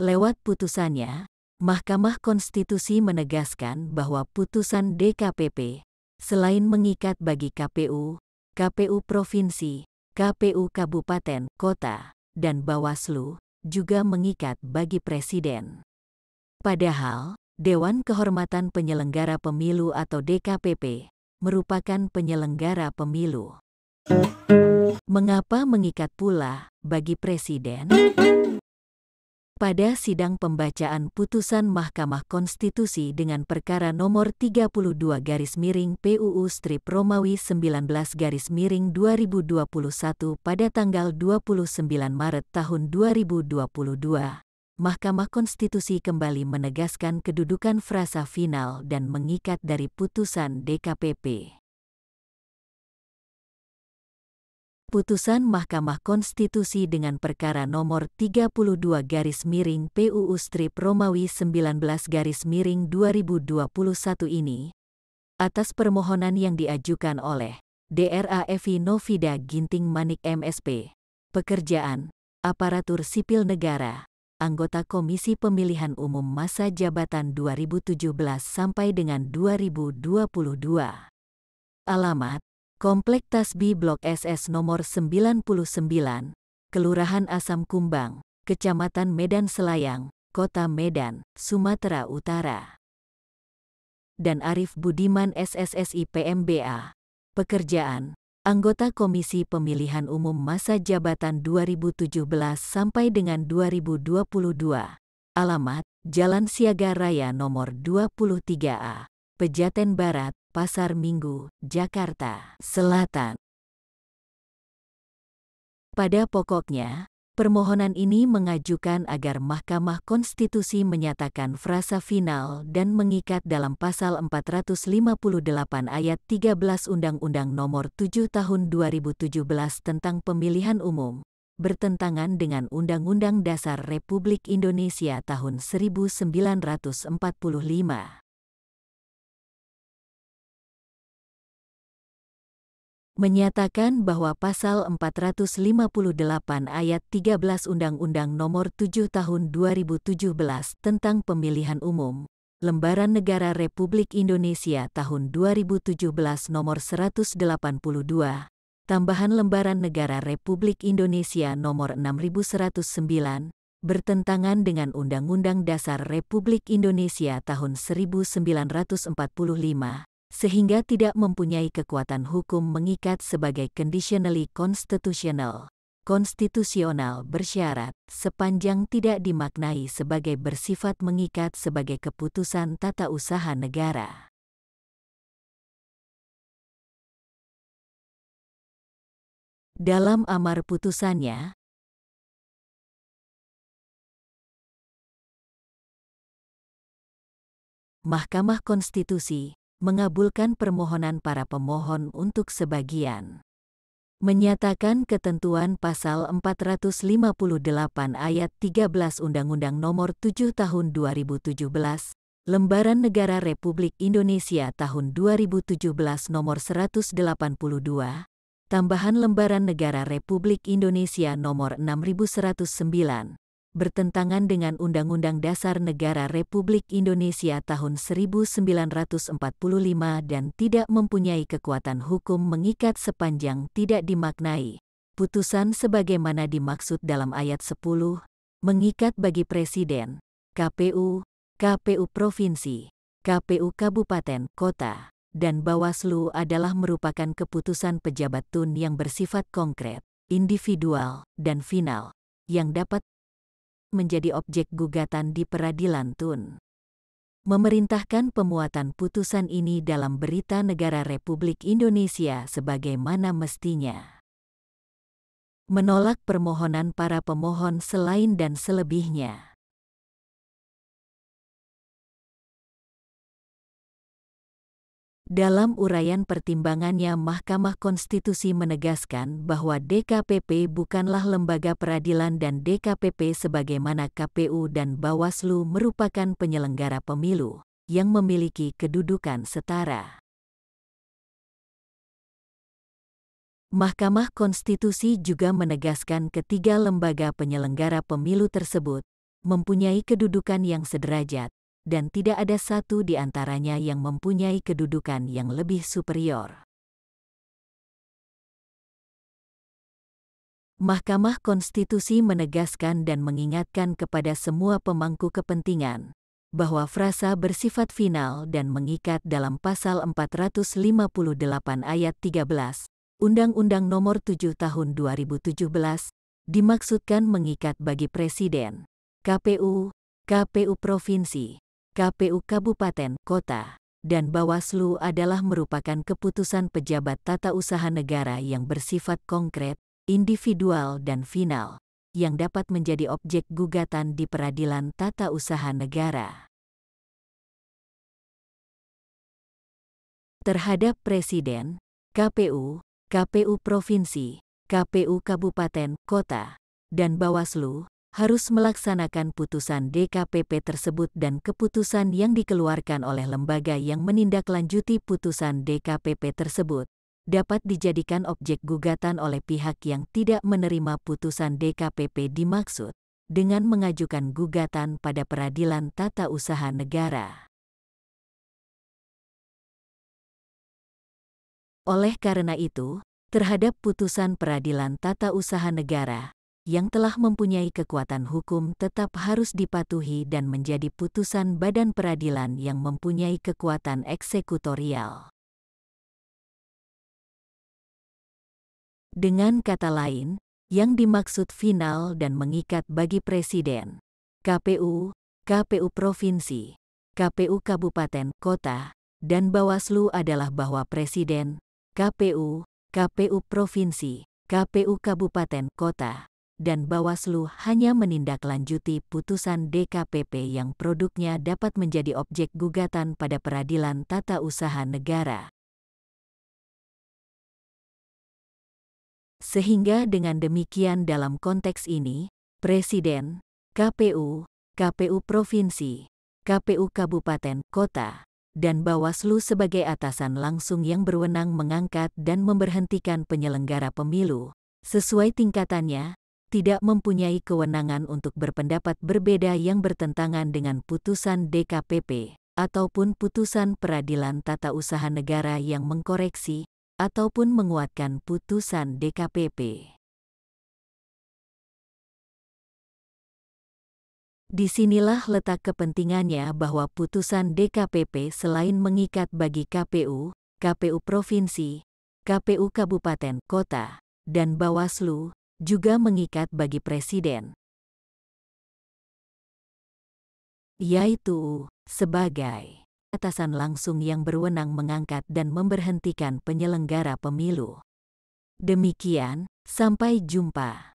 Lewat putusannya, Mahkamah Konstitusi menegaskan bahwa putusan DKPP, selain mengikat bagi KPU, KPU Provinsi, KPU Kabupaten, Kota, dan Bawaslu, juga mengikat bagi Presiden. Padahal, Dewan Kehormatan Penyelenggara Pemilu atau DKPP, merupakan penyelenggara pemilu. Mengapa mengikat pula bagi Presiden? Pada sidang pembacaan putusan Mahkamah Konstitusi dengan perkara nomor 32-PUU-Romawi 19-2021 pada tanggal 29 Maret tahun 2022, Mahkamah Konstitusi kembali menegaskan kedudukan frasa final dan mengikat dari putusan DKPP. Putusan Mahkamah Konstitusi dengan perkara nomor 32-PUU-Romawi 19-2021 ini, atas permohonan yang diajukan oleh DRAFI Novida Ginting Manik MSP, Pekerjaan, Aparatur Sipil Negara, anggota Komisi Pemilihan Umum masa jabatan 2017 sampai dengan 2022. Alamat: Komplek Tasbi Blok SS nomor 99, Kelurahan Asam Kumbang, Kecamatan Medan Selayang, Kota Medan, Sumatera Utara. Dan Arif Budiman SSSI PMBA, Pekerjaan, anggota Komisi Pemilihan Umum masa jabatan 2017 sampai dengan 2022. Alamat: Jalan Siaga Raya nomor 23A, Pejaten Barat, Pasar Minggu, Jakarta Selatan. Pada pokoknya, permohonan ini mengajukan agar Mahkamah Konstitusi menyatakan frasa final dan mengikat dalam pasal 458 ayat 13 Undang-Undang Nomor 7 Tahun 2017 tentang Pemilihan Umum, bertentangan dengan Undang-Undang Dasar Republik Indonesia tahun 1945. Menyatakan bahwa pasal 458 ayat 13 Undang-Undang Nomor 7 Tahun 2017 tentang Pemilihan Umum, Lembaran Negara Republik Indonesia tahun 2017 Nomor 182, tambahan Lembaran Negara Republik Indonesia Nomor 6109, bertentangan dengan Undang-Undang Dasar Republik Indonesia tahun 1945. Sehingga tidak mempunyai kekuatan hukum mengikat sebagai conditionally constitutional, konstitusional bersyarat, sepanjang tidak dimaknai sebagai bersifat mengikat sebagai keputusan tata usaha negara. Dalam amar putusannya, Mahkamah Konstitusi mengabulkan permohonan para pemohon untuk sebagian. Menyatakan ketentuan pasal 458 ayat 13 Undang-Undang Nomor 7 Tahun 2017, Lembaran Negara Republik Indonesia tahun 2017 Nomor 182, tambahan Lembaran Negara Republik Indonesia Nomor 6109, bertentangan dengan Undang-Undang Dasar Negara Republik Indonesia tahun 1945 dan tidak mempunyai kekuatan hukum mengikat sepanjang tidak dimaknai. Putusan sebagaimana dimaksud dalam ayat 10, mengikat bagi Presiden, KPU, KPU Provinsi, KPU Kabupaten, Kota, dan Bawaslu adalah merupakan keputusan pejabat TUN yang bersifat konkret, individual, dan final, yang dapat menjadi objek gugatan di peradilan TUN. Memerintahkan pemuatan putusan ini dalam Berita Negara Republik Indonesia sebagaimana mestinya. Menolak permohonan para pemohon selain dan selebihnya. Dalam uraian pertimbangannya, Mahkamah Konstitusi menegaskan bahwa DKPP bukanlah lembaga peradilan dan DKPP sebagaimana KPU dan Bawaslu merupakan penyelenggara pemilu yang memiliki kedudukan setara. Mahkamah Konstitusi juga menegaskan ketiga lembaga penyelenggara pemilu tersebut mempunyai kedudukan yang sederajat, dan tidak ada satu di antaranya yang mempunyai kedudukan yang lebih superior. Mahkamah Konstitusi menegaskan dan mengingatkan kepada semua pemangku kepentingan bahwa frasa bersifat final dan mengikat dalam Pasal 458 ayat 13 Undang-Undang Nomor 7 Tahun 2017 dimaksudkan mengikat bagi Presiden, KPU, KPU Provinsi, KPU Kabupaten, Kota, dan Bawaslu adalah merupakan keputusan pejabat tata usaha negara yang bersifat konkret, individual dan final, yang dapat menjadi objek gugatan di peradilan tata usaha negara. Terhadap Presiden, KPU, KPU Provinsi, KPU Kabupaten, Kota, dan Bawaslu, harus melaksanakan putusan DKPP tersebut dan keputusan yang dikeluarkan oleh lembaga yang menindaklanjuti putusan DKPP tersebut dapat dijadikan objek gugatan oleh pihak yang tidak menerima putusan DKPP dimaksud dengan mengajukan gugatan pada peradilan tata usaha negara. Oleh karena itu, terhadap putusan peradilan tata usaha negara yang telah mempunyai kekuatan hukum tetap harus dipatuhi dan menjadi putusan badan peradilan yang mempunyai kekuatan eksekutorial. Dengan kata lain, yang dimaksud final dan mengikat bagi Presiden, KPU, KPU Provinsi, KPU Kabupaten, Kota, dan Bawaslu adalah bahwa Presiden, KPU, KPU Provinsi, KPU Kabupaten, Kota, dan Bawaslu hanya menindaklanjuti putusan DKPP yang produknya dapat menjadi objek gugatan pada peradilan tata usaha negara. Sehingga dengan demikian dalam konteks ini, Presiden, KPU, KPU Provinsi, KPU Kabupaten, Kota, dan Bawaslu sebagai atasan langsung yang berwenang mengangkat dan memberhentikan penyelenggara pemilu, sesuai tingkatannya, tidak mempunyai kewenangan untuk berpendapat berbeda yang bertentangan dengan putusan DKPP, ataupun putusan peradilan tata usaha negara yang mengkoreksi, ataupun menguatkan putusan DKPP. Disinilah letak kepentingannya bahwa putusan DKPP selain mengikat bagi KPU, KPU Provinsi, KPU Kabupaten, Kota, dan Bawaslu, juga mengikat bagi Presiden, yaitu sebagai atasan langsung yang berwenang mengangkat dan memberhentikan penyelenggara pemilu. Demikian, sampai jumpa.